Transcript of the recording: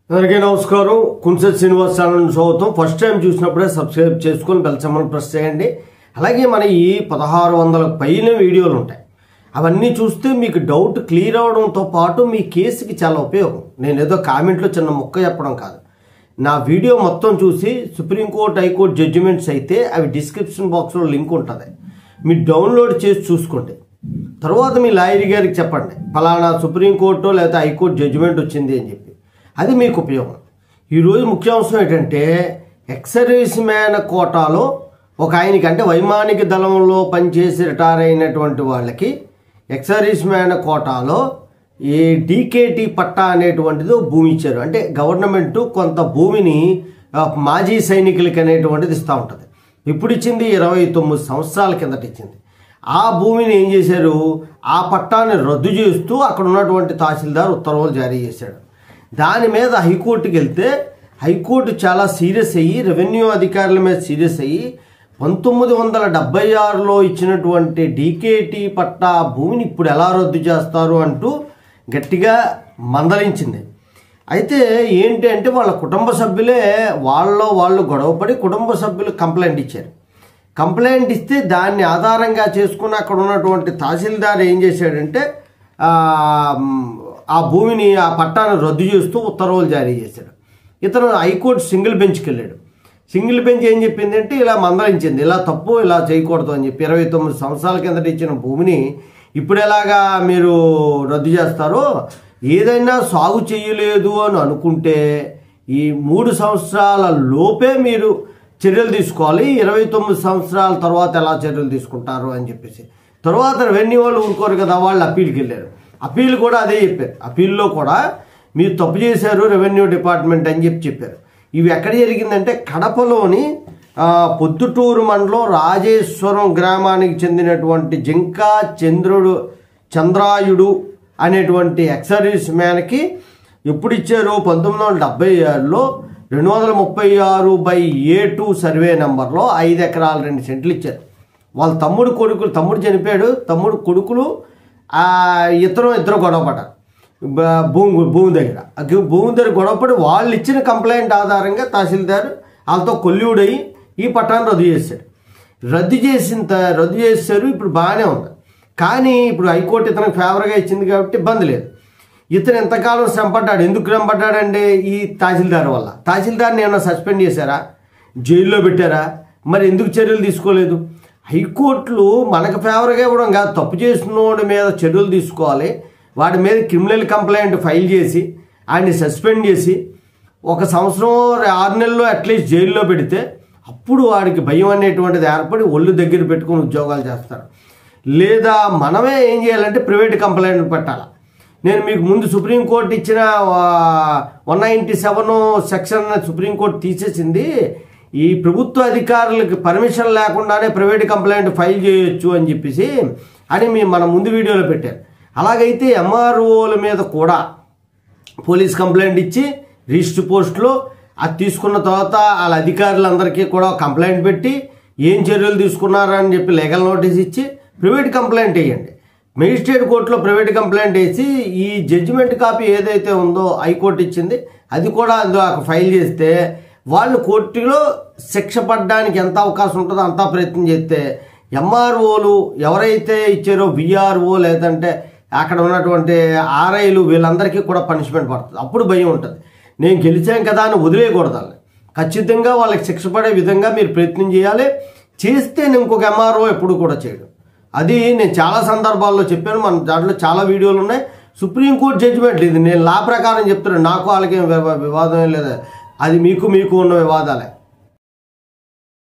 అందరికీ నమస్కారం. కుంసెట్ శ్రీనివాస్ ఛానల్ స్వాగతం. ఫస్ట్ టైం చూసినప్పుడే సబ్స్క్రైబ్ చేసుకొని బెల్ సింబల్ ప్రెస్ చేయండి. అలాగే మన ఈ 1600 పైన వీడియోలు ఉంటాయి. అవన్నీ చూస్తే మీకు డౌట్ క్లియర్ అవడంతో పాటు మీ కేసుకి చాలా ఉపయోగం. నేను ఏదో కామెంట్లో చిన్న ముక్క చెప్పడం కాదు. నా వీడియో మొత్తం చూసి సుప్రీంకోర్టు హైకోర్టు జడ్జిమెంట్స్ అయితే అవి డిస్క్రిప్షన్ బాక్స్లో లింక్ ఉంటుంది. మీరు డౌన్లోడ్ చేసి చూసుకోండి. తర్వాత మీ లాయర్ గారికి చెప్పండి ఫలానా సుప్రీంకోర్టు లేదా హైకోర్టు జడ్జిమెంట్ వచ్చింది అని చెప్పి. అది మీకు ఉపయోగం. ఈరోజు ముఖ్యాంశం ఏంటంటే ఎక్స్ సర్వీస్ మ్యాన్ కోటాలో ఒక ఆయనకి అంటే వైమానిక దళంలో పనిచేసి రిటైర్ అయినటువంటి వాళ్ళకి ఎక్స్ సర్వీస్ మ్యాన్ కోటాలో ఈ డీకేటీ పట్టా అనేటువంటిది భూమి ఇచ్చారు. అంటే గవర్నమెంట్ కొంత భూమిని మాజీ సైనికులకి అనేటువంటిది ఇస్తూ ఉంటుంది. ఇప్పుడు ఇచ్చింది 29 సంవత్సరాల కిందట ఇచ్చింది. ఆ భూమిని ఏం చేశారు, ఆ పట్టాన్ని రద్దు చేస్తూ అక్కడ ఉన్నటువంటి తహసీల్దార్ ఉత్తర్వులు జారీ చేశాడు. దాని మీద హైకోర్టుకి వెళ్తే హైకోర్టు చాలా సీరియస్ అయ్యి రెవెన్యూ అధికారుల మీద సీరియస్ అయ్యి 1976లో ఇచ్చినటువంటి డీకేటీ పట్టా భూమిని ఇప్పుడు ఎలా రద్దు చేస్తారు అంటూ గట్టిగా మందలించింది. అయితే ఏంటి అంటే వాళ్ళ కుటుంబ సభ్యులే వాళ్ళు గొడవపడి కుటుంబ సభ్యులు కంప్లైంట్ ఇచ్చారు. కంప్లైంట్ ఇస్తే దాన్ని ఆధారంగా చేసుకుని అక్కడ ఉన్నటువంటి తహసీల్దార్ ఏం చేశాడంటే ఆ భూమిని ఆ పట్టాను రద్దు చేస్తూ ఉత్తర్వులు జారీ చేశాడు. ఇతను హైకోర్టు సింగిల్ బెంచ్కి వెళ్ళాడు. సింగిల్ బెంచ్ ఏం చెప్పింది అంటే ఇలా మందలించింది, ఇలా తప్పు, ఇలా చేయకూడదు అని చెప్పి 29 సంవత్సరాల కిందట ఇచ్చిన భూమిని ఇప్పుడు ఎలాగా మీరు రద్దు చేస్తారో, ఏదైనా సాగు చేయలేదు అని అనుకుంటే ఈ 3 సంవత్సరాల లోపే మీరు చర్యలు తీసుకోవాలి, 29 సంవత్సరాల తర్వాత ఎలా చర్యలు తీసుకుంటారు అని చెప్పేసి. తర్వాత రెవెన్యూ వాళ్ళు ఊరుకోరు కదా, వాళ్ళు అప్పీల్కి వెళ్ళారు. అప్పీల్ కూడా అదే చెప్పారు. అప్పీల్లో కూడా మీరు తప్పు చేశారు రెవెన్యూ డిపార్ట్మెంట్ అని చెప్పారు. ఇవి ఎక్కడ జరిగిందంటే కడపలోని పొద్దుటూరు మండలం రాజేశ్వరం గ్రామానికి చెందినటువంటి జింకా చంద్రాయుడు అనేటువంటి ఎక్స్ సర్వీస్ మ్యాన్కి ఎప్పుడు ఇచ్చారు, 1976లో 236/A2 సర్వే నెంబర్లో 5 ఎకరాలు 2 సెంట్లు ఇచ్చారు. వాళ్ళ తమ్ముడు చనిపోయాడు. తమ్ముడు కొడుకులు ఇద్దరు గొడవపడ్డారు భూమి దగ్గర. భూమి దగ్గర గొడవపడి వాళ్ళు ఇచ్చిన కంప్లైంట్ ఆధారంగా తహసీల్దార్ వాళ్ళతో కొల్లుడయి ఈ పట్టాన్ని రద్దు చేశారు. ఇప్పుడు బాగానే ఉంది. కానీ ఇప్పుడు హైకోర్టు ఇతనికి ఫేవర్గా ఇచ్చింది కాబట్టి ఇబ్బంది లేదు. ఇతను ఎంతకాలం శ్రమపడ్డాడు. ఎందుకు శ్రమపడ్డాడంటే ఈ తహసీల్దార్ వల్ల. తహసీల్దార్ని ఏమన్నా సస్పెండ్ చేశారా, జైల్లో పెట్టారా, మరి ఎందుకు చర్యలు తీసుకోలేదు? హైకోర్టులు మనకు ఫేవర్గా ఇవ్వడం కాదు, తప్పు చేసినోడి మీద చర్యలు తీసుకోవాలి. వాడి మీద క్రిమినల్ కంప్లైంట్ ఫైల్ చేసి ఆయన్ని సస్పెండ్ చేసి 1 సంవత్సరం 6 నెలలు అట్లీస్ట్ జైల్లో పెడితే అప్పుడు వాడికి భయం అనేటువంటిది ఏర్పడి ఒళ్ళు దగ్గర పెట్టుకుని ఉద్యోగాలు చేస్తారు. లేదా మనమే ఏం చేయాలంటే ప్రైవేట్ కంప్లైంట్ పెట్టాలి. నేను మీకు ముందు సుప్రీంకోర్టు ఇచ్చిన 197 సెక్షన్ సుప్రీంకోర్టు తీసేసింది. ఈ ప్రభుత్వ అధికారులకు పర్మిషన్ లేకుండానే ప్రైవేట్ కంప్లైంట్ ఫైల్ చేయొచ్చు అని చెప్పేసి మన ముందు వీడియోలో పెట్టారు. అలాగైతే ఎంఆర్ఓల మీద కూడా పోలీస్ కంప్లైంట్ ఇచ్చి రిజిస్టర్ పోస్టులో అది తీసుకున్న తర్వాత వాళ్ళ అధికారులందరికీ కూడా కంప్లైంట్ పెట్టి ఏం చర్యలు తీసుకున్నారని చెప్పి లీగల్ నోటీస్ ఇచ్చి ప్రైవేట్ కంప్లైంట్ వేయండి. మెజిస్ట్రేట్ కోర్టులో ప్రైవేట్ కంప్లైంట్ వేసి ఈ జడ్జిమెంట్ కాపీ ఏదైతే ఉందో హైకోర్టు ఇచ్చింది అది కూడా అందులో ఫైల్ చేస్తే వాళ్ళు కోర్టులో శిక్ష పడడానికి ఎంత అవకాశం ఉంటుందో అంతా ప్రయత్నం చేస్తే ఎంఆర్ఓలు ఎవరైతే ఇచ్చారో విఆర్ఓ లేదంటే అక్కడ ఉన్నటువంటి ఆర్ఐలు వీళ్ళందరికీ కూడా పనిష్మెంట్ పడుతుంది. అప్పుడు భయం ఉంటుంది. నేను గెలిచాం కదా అని వదిలేయకూడదు. ఖచ్చితంగా వాళ్ళకి శిక్ష పడే విధంగా మీరు ప్రయత్నం చేయాలి. చేస్తే ఇంకొక ఎంఆర్ఓ ఎప్పుడు కూడా చేయడం. అది నేను చాలా సందర్భాల్లో చెప్పాను. మన దాంట్లో చాలా వీడియోలు ఉన్నాయి. సుప్రీంకోర్టు జడ్జిమెంట్ ఇది నేను లా ప్రకారం చెప్తున్నాను. నాకు వాళ్ళకి వివాదం లేదు. అది మీకు ఉన్న వివాదాలే.